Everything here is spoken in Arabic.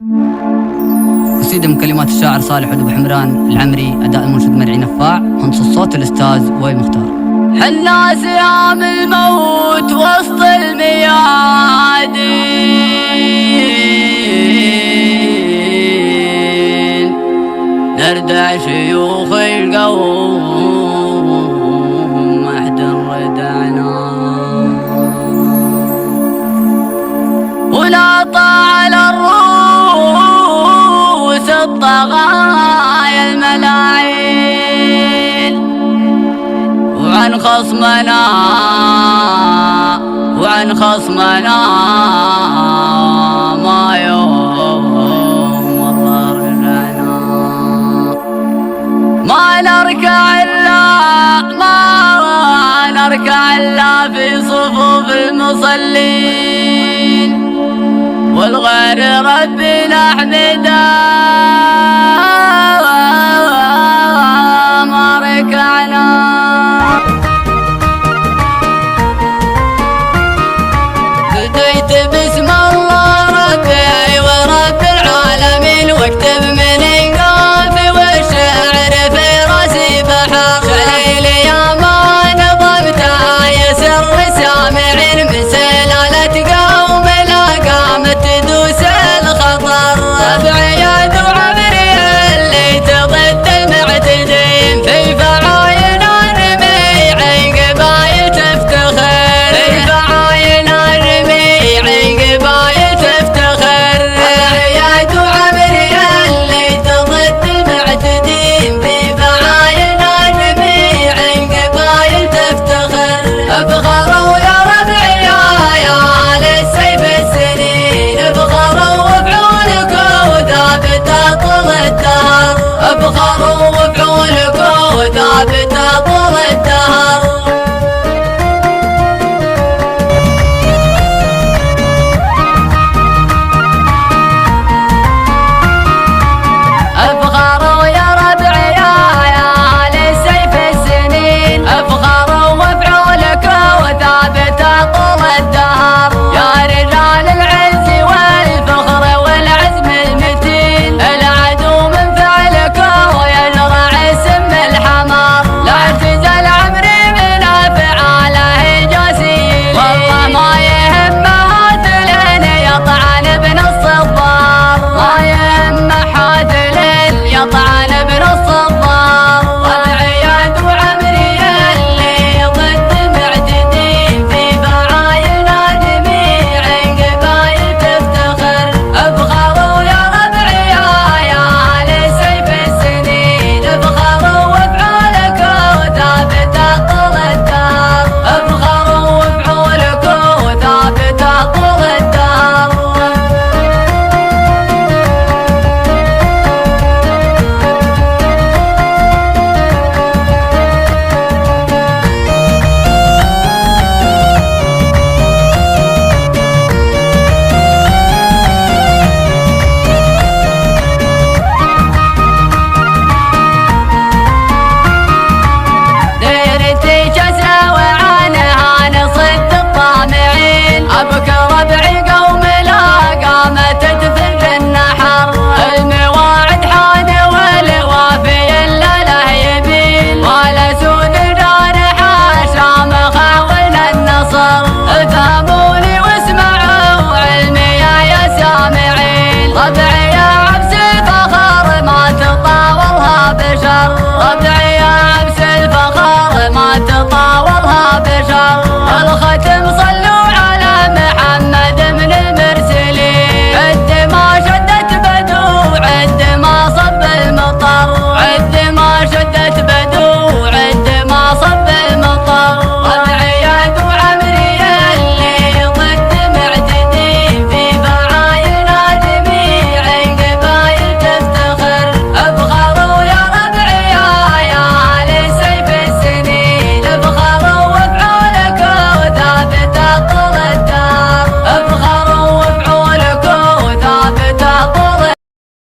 قصيدة من كلمات الشاعر صالح ابو حمران العمري، أداء المنشد مرعي نفاع، منص الصوت الأستاذ وائل مختار. حنا سهام الموت وسط الميادين، نردع شيوخ القوم محد ردعنا، ونعطى على الروس الطغايا الملاعين، وعن خصمنا ما يوم والله رجعنا، ما نركع إلا في صفوف المصلين، والغير ربنا حمدا ما ركعنا.